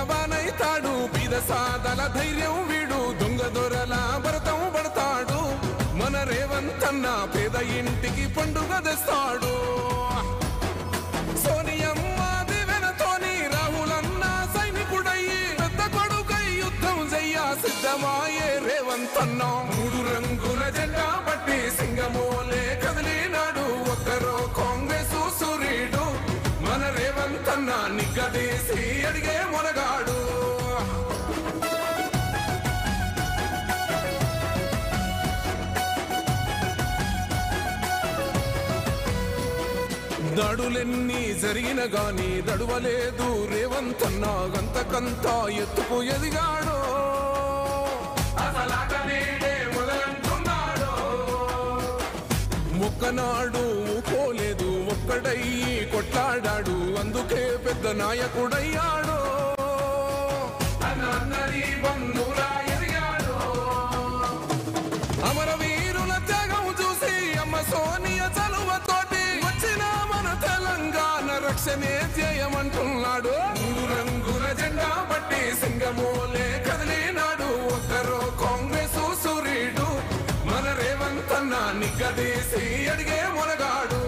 పైలవానైతాడు బీద సాదల ధైర్యం వీడు దొంగ దొరల భరతం పడతాడు మన రేవంతన్న పేద ఇంటికి పండుగ తెస్తాడు సోనియమ్మ దివెనతోని రాహులన్న సైనికుడయ్యి పెద్ద కొడుకై యుద్ధం చెయ్య సిద్ధమాయే రేవంతన్న మూడు రంగుల జెండా పట్టి సింగమోలే కదిలినాడు ఒక్కరో కాంగ్రెస్ సూర్యుడు మన రేవంతన్న నిగ్గదీసి అడిగే మొనగాడు దాడులెన్ని జరిగిన గాని దడువలేదు రేవంతన్న గంతకంతా ఎత్తుకు ఎదిగాడు మొక్కనాడు పోలేదు ఒక్కడయ్యి కొట్లాడాడు అందుకే పెద్ద నాయకుడయ్యాడు అమరవీరుల త్యాగం చూసి అమ్మ సోనియ చలువతోటి వచ్చిన మన తెలంగాణ రక్షణే చేయమంటున్నాడు మూడు రంగుల జెండా పట్టి సింగమోలే కదిలినాడు ఒక్కరో కాంగ్రెస్ సూర్యుడు మన రేవంతన్న నిగ్గదీసి అడిగే మొనగాడు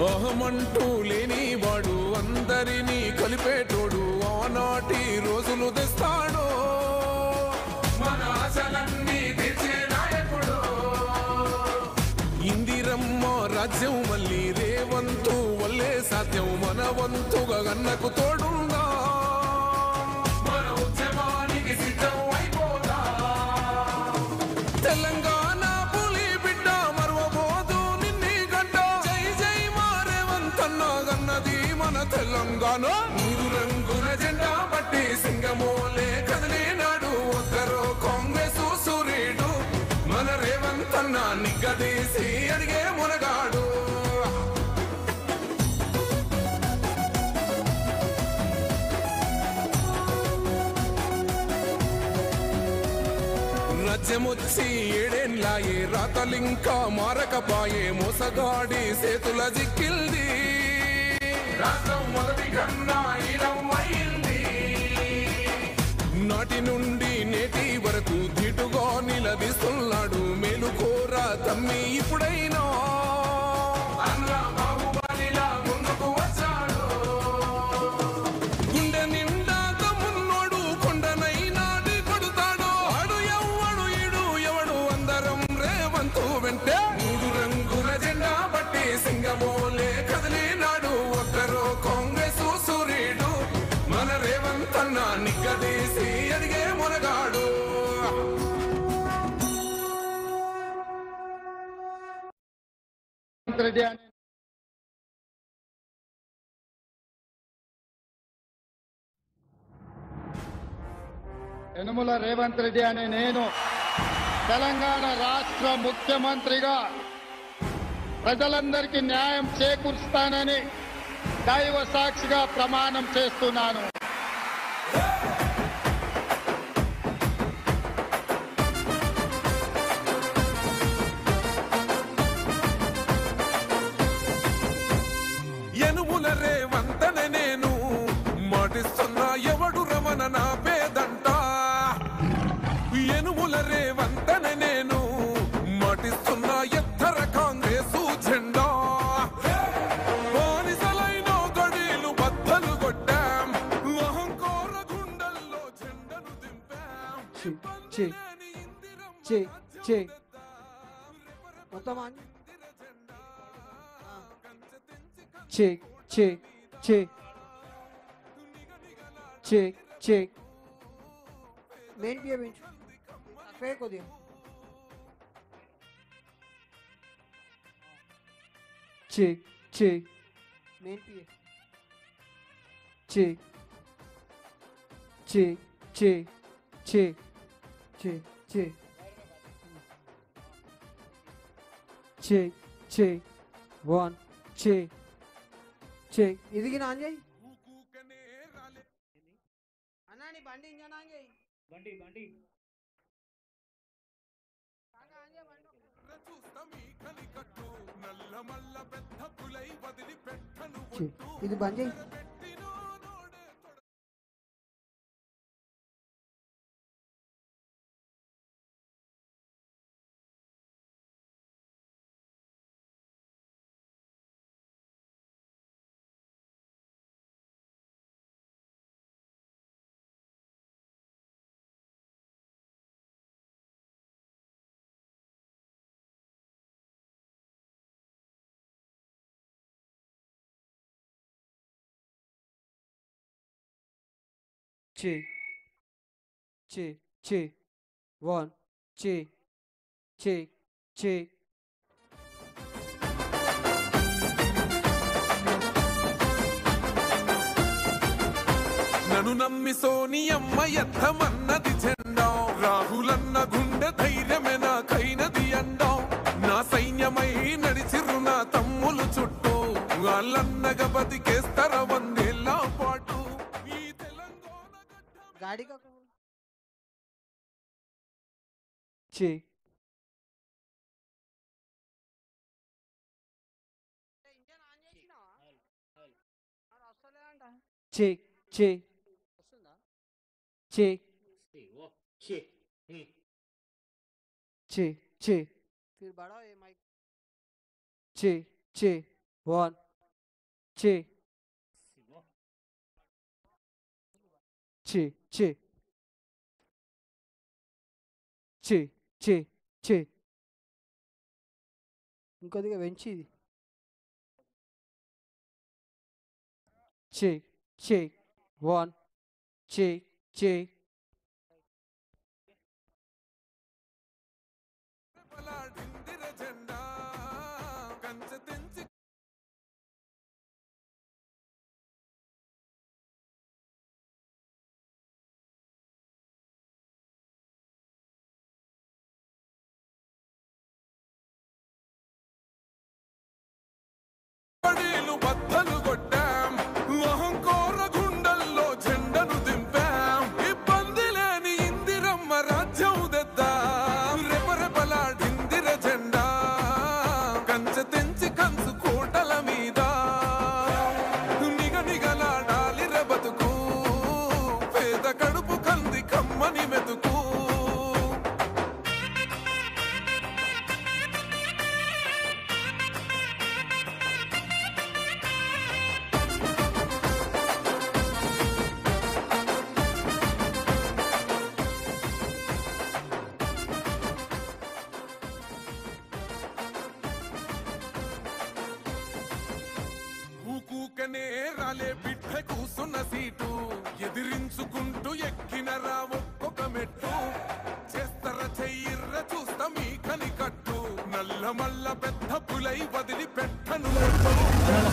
అహమంటూ లేనివాడు అందరినీ కలిపేటోడు ఆనాటి రోజులు తెస్తాడు మన ఆశలన్నీ తెచ్చే నాయకుడు ఇందిరమ్మ రాజ్యం మళ్ళీ రేవంతు వల్లే సాధ్యం మన వంతుగా గన్నకు తోడుందా మన ఉద్యమానికి సిద్ధం అయిపోదా తెలంగాణ పులి బిడ్డ మరవబోదు నిన్ని గడ్డ జై జై మా రేవంతన్న గన్నది మన తెలంగాణ మూడు రంగుల జెండా పట్టి సింగమోలే కదిలినాడు ఒక్కరో కాంగ్రెస్ సూర్యుడు మన రేవంతన్న నిగ్గదీసి అడిగే మునగాడు రాజ్యమొచ్చి ఏడేళ్ళాయే రాతలింకా మారకపాయే మోసగాడి సేతుల జిక్కిల్ది రాష్ట్రం మొదటి కన్నా ఈలమైంది నాటి నుండి నేటి వరకు ధీటుగా నిలదీస్తున్నాడు మేలుకోరా తమ్మి ఇప్పుడైనా బాహుబలిలా ముందుకు వచ్చాడు గుండె నిండా తమ్మున్నోడు కొండనైనా కొడుతాడు ఆడు ఎవ్వడు ఈడు ఎవడు అందరం రేవంతు వెంటే మూడు రంగుల జెండా పట్టి సింగమోలే కదిలినాడు ఒక్కరో కాంగ్రెస్ సూర్యుడు మన రేవంతన్న నిగ్గదీసి అడిగే మొనగాడు యనుమల రేవంత్ రెడ్డి అనే నేను తెలంగాణ రాష్ట్ర ముఖ్యమంత్రిగా ప్రజలందరికీ న్యాయం చేకూరుస్తానని దైవ సాక్షిగా ప్రమాణం చేస్తున్నాను. యనుమల రేవంతనే నేను మాటిస్తున్నా ఎవడు రమణ నా పేదంట యనుమల రేవంతనే నేను మాటిస్తున్నా ఎత్తర కాంగ్రెస్ జెండా బానిసలైన గడీలు బద్దలు కొట్టాం అహంకార గుండెల్లో జెండను దింపాం check main piye bench पे को दिया check main piye check one check ఇది నా అంజయ్ అన్నాని బండి ఇంజన్ అంజయ్ బండి కాగా అంజయ్ బండి నల్లమల్ల పెద్ద పులై వదిలి పెట్టను ఇది బంద్ చేయి. Check, check, check. 1, check, check, check. నన్ను నమ్మి సోనియమ్మ ఎత్తమన్నది జెండా రాహులన్న గుండె ధైర్యమే నాకైనది అండం నా సైన్యమై నడిచిరు నా తమ్ములు చుట్టూ వాళ్ళన్నగా బతికేస్తర వందేళ్ళ పాటు ఈ తెలంగాణ गाड़ी का कौन? check, ఇంజన్ ఆన్ చేసినావా? మరి వస్తలేదంట. check, check, వస్తుందా? check, check, check, फिर बढ़ाओ ये mic. check, check. 1, check, check, check, check, check, check. ఇంకొద్దిగా పెంచి ఇది. Check, check. 1, check, check. పలాడిందిర జెండా కంచె తెంచి పడీలు బద్దలు కొట్టాం అహంకోర గుండెల్లో జెండను దింపాం ఇబ్బంది లేని ఇందిరమ్మ రాజ్యం తెద్దాం రెపరెపలాడిందిర జెండా కంచె తెంచి కంచు కోటల మీద నిగనిగలాడాలి బతుకు పేద కడుపు కంది కమ్మని మెతుకు ఊకూకనే రాలే బిడ్డ కూసున్న సీటు ఎదిరించుకుంటూ ఎక్కినరా ఒక్కొక్క మెట్టు చేస్తర చెయ్యిర్ర చూస్తా మీ కని కట్టు నల్లమల్ల పెద్ద పులై వదిలి